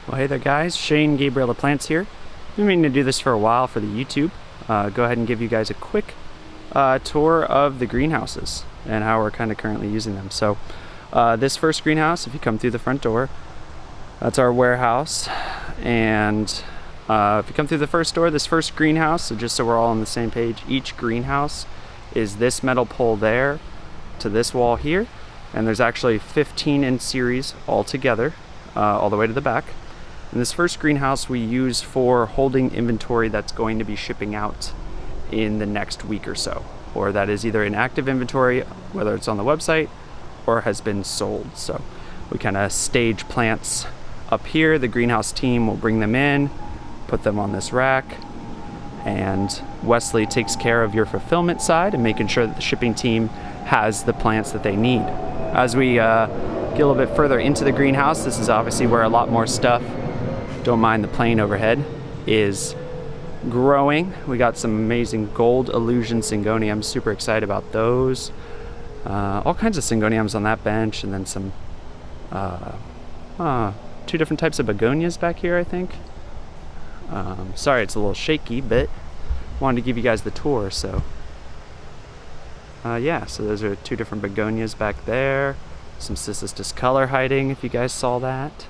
Well, hey there guys, Shane, Gabriella Plants here. Been meaning to do this for a while for the YouTube. Go ahead and give you guys a quick tour of the greenhouses and how we're kind of currently using them. So this first greenhouse, if you come through the front door, that's our warehouse. And if you come through the first door, this first greenhouse, so just so we're all on the same page, each greenhouse is this metal pole there to this wall here. And there's actually 15 in series all together, all the way to the back. And this first greenhouse we use for holding inventory that's going to be shipping out in the next week or so, or that is either in active inventory, whether it's on the website or has been sold. So we kind of stage plants up here. The greenhouse team will bring them in, put them on this rack, and Wesley takes care of your fulfillment side and making sure that the shipping team has the plants that they need. As we get a little bit further into the greenhouse, this is obviously where a lot more stuff, don't mind the plane overhead, is growing. We got some amazing gold illusion syngoniums, super excited about those. All kinds of syngoniums on that bench, and then some two different types of begonias back here, I think. Sorry it's a little shaky, but wanted to give you guys the tour. So yeah, so those are two different begonias back there. Some Cissus discolor hiding, if you guys saw that.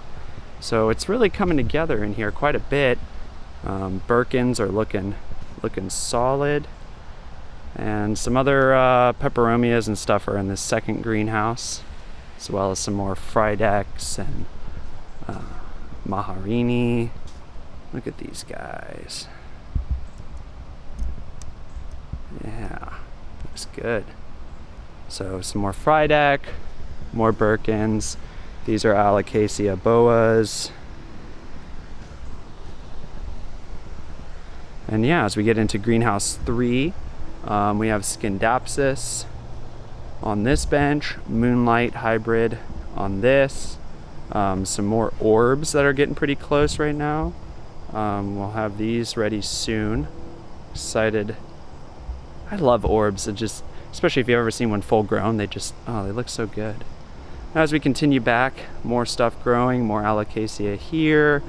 So it's really coming together in here quite a bit. Birkins are looking solid, and some other peperomias and stuff are in this second greenhouse, as well as some more Fridex and Maharini. Look at these guys. Yeah, looks good. So some more Fridex, more Birkins. These are Alocasia boas. And yeah, as we get into greenhouse 3, we have Scindapsus on this bench, Moonlight hybrid on this. Some more orbs that are getting pretty close right now. We'll have these ready soon. Excited. I love orbs. It just, especially if you've ever seen one full grown, they look so good. As we continue back, more stuff growing, more Alocasia here.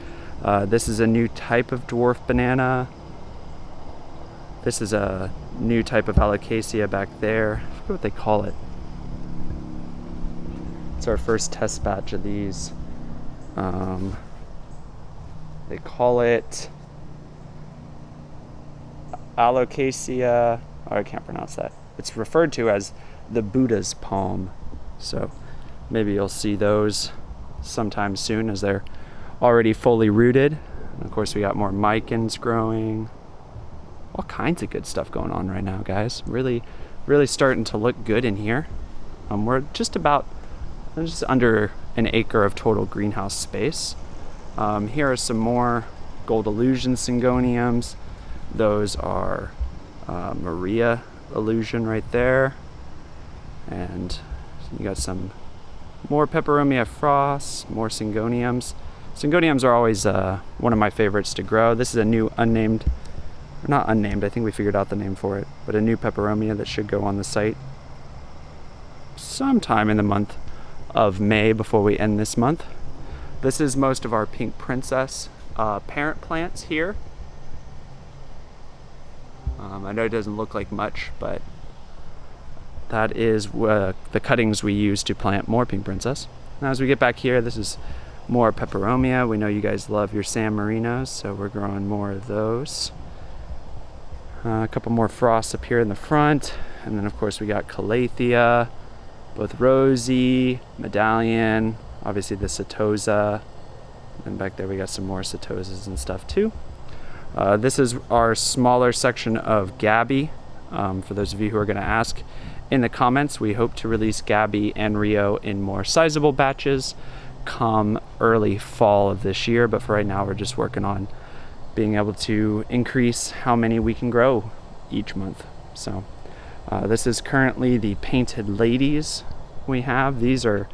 This is a new type of dwarf banana. This is a new type of Alocasia back there. I forget what they call it. It's our first test batch of these. They call it Alocasia, oh, I can't pronounce that. It's referred to as the Buddha's palm. So maybe you'll see those sometime soon, as they're already fully rooted. And of course we got more Micans growing. All kinds of good stuff going on right now, guys. Really starting to look good in here. We're just under an acre of total greenhouse space. Here are some more gold illusion syngoniums. Those are Maria illusion right there. And you got some more Peperomia frosts, more syngoniums. Syngoniums are always one of my favorites to grow. This is a new not unnamed, I think we figured out the name for it, but a new Peperomia that should go on the site sometime in the month of May before we end this month. This is most of our Pink Princess parent plants here. I know it doesn't look like much, but that is the cuttings we use to plant more Pink Princess. Now as we get back here, this is more Peperomia. We know you guys love your San Marinos, so we're growing more of those. A couple more frosts up here in the front, and then of course we got Calathea, both Rosy, Medallion, obviously the Setosa, and back there we got some more Setosas and stuff too. This is our smaller section of Gabby. For those of you who are going to ask in the comments, we hope to release Gabby and Rio in more sizable batches come early fall of this year, but for right now we're just working on being able to increase how many we can grow each month. So this is currently the painted ladies we have. These are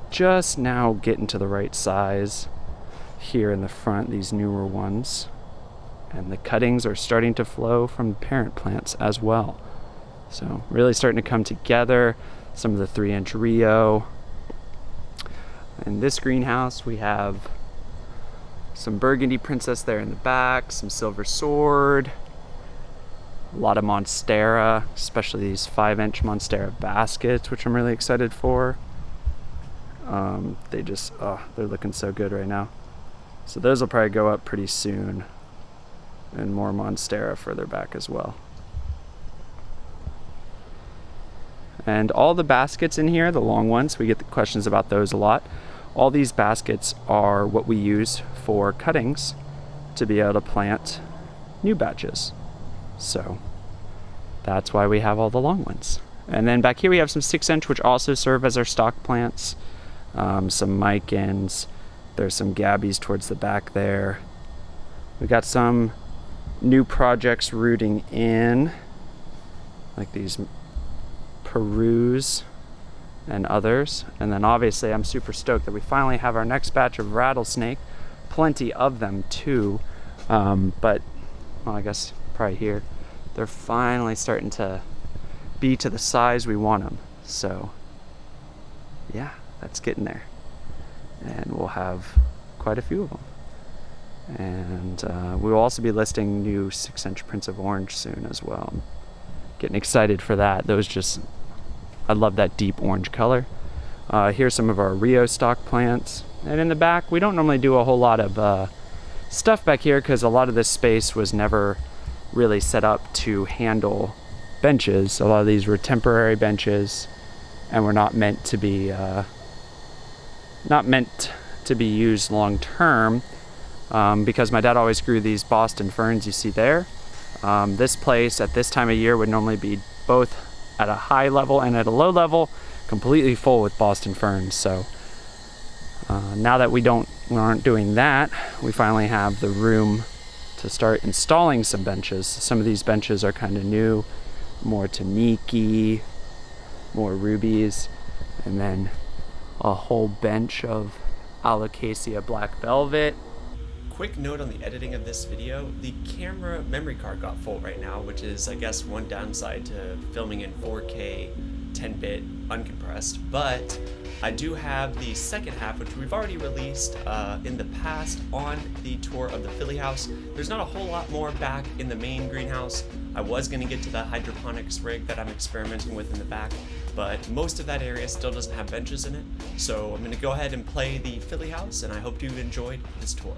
just now getting to the right size here in the front, these newer ones. And the cuttings are starting to flow from the parent plants as well. So really starting to come together. Some of the 3-inch Rio. In this greenhouse we have Some burgundy princess there in the back, some silver sword, a lot of monstera, especially these 5-inch monstera baskets, which I'm really excited for. They're looking so good right now. So those will probably go up pretty soon. And more monstera further back as well. And all the baskets in here, the long ones, we get the questions about those a lot. All these baskets are what we use for cuttings to be able to plant new batches. So that's why we have all the long ones. And then back here we have some 6-inch, which also serve as our stock plants. Some micans. There's some gabbies towards the back there. We got some new projects rooting in, like these Perus and others. And then obviously I'm super stoked that we finally have our next batch of rattlesnake. Plenty of them too. But well, I guess probably here they're finally starting to be to the size we want them. So yeah, that's getting there. And we'll have quite a few of them. And we will also be listing new 6-inch Prince of Orange soon as well. I'm getting excited for that. I love that deep orange color. Here's some of our Rio stock plants. And in the back, we don't normally do a whole lot of stuff back here because a lot of this space was never really set up to handle benches. A lot of these were temporary benches and were not meant to be used long term. Because my dad always grew these Boston ferns you see there. This place at this time of year would normally be both at a high level and at a low level, completely full with Boston ferns. So now that we aren't doing that, we finally have the room to start installing some benches. Some of these benches are kind of new, more Taniki, more rubies, and then a whole bench of Alocasia black velvet. Quick note on the editing of this video, the camera memory card got full right now, which is, I guess, one downside to filming in 4K 10-bit uncompressed, but I do have the second half, which we've already released in the past on the tour of the Philly house. There's not a whole lot more back in the main greenhouse. I was going to get to the hydroponics rig that I'm experimenting with in the back, but most of that area still doesn't have benches in it, so I'm going to go ahead and play the Philly house, and I hope you've enjoyed this tour.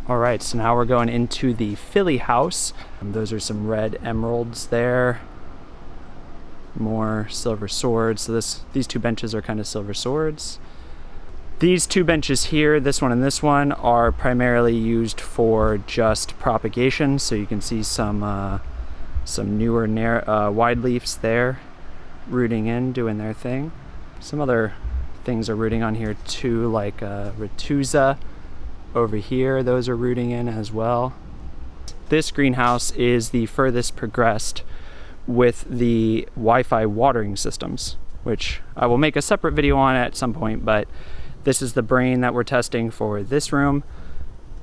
All right, so now we're going into the Philly house. Those are some red emeralds there. More silver swords. So these two benches are kind of silver swords. These two benches here, this one and this one, are primarily used for just propagation. So you can see some newer wide leaves there rooting in, doing their thing. Some other things are rooting on here too, like Retusa. Over here, those are rooting in as well. This greenhouse is the furthest progressed with the Wi-Fi watering systems, which I will make a separate video on at some point, but this is the brain that we're testing for this room,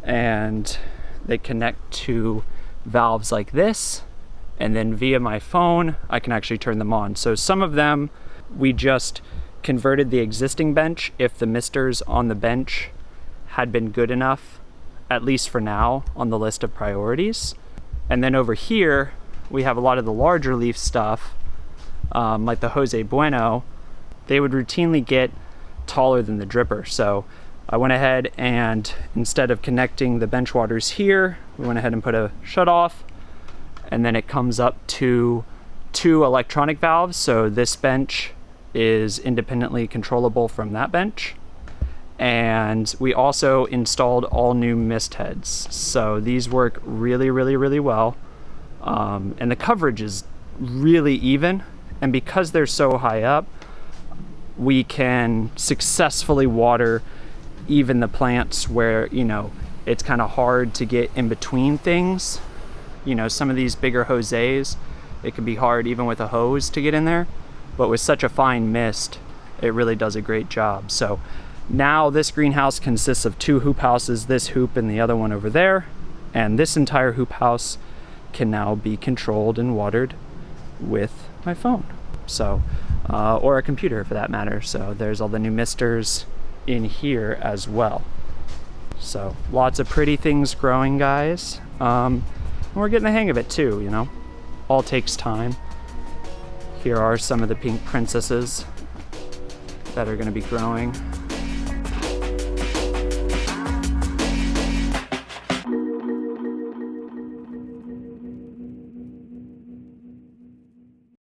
and they connect to valves like this, and then via my phone, I can actually turn them on. So some of them, we just converted the existing bench if the misters on the bench had been good enough, at least for now, on the list of priorities. And then over here, we have a lot of the larger leaf stuff, like the Jose Bueno. They would routinely get taller than the dripper. So I went ahead and instead of connecting the bench waters here, we went ahead and put a shut off, and then it comes up to 2 electronic valves. So this bench is independently controllable from that bench. And we also installed all new mist heads. So these work really, really, really well. And the coverage is really even. And because they're so high up, we can successfully water even the plants where, it's kind of hard to get in between things. Some of these bigger Jose's, it can be hard even with a hose to get in there. But with such a fine mist, it really does a great job. So now this greenhouse consists of 2 hoop houses, this hoop and the other one over there. And this entire hoop house can now be controlled and watered with my phone. So, or a computer for that matter. So there's all the new misters in here as well. So lots of pretty things growing, guys. And we're getting the hang of it too, you know. All takes time. Here are some of the pink princesses that are going to be growing.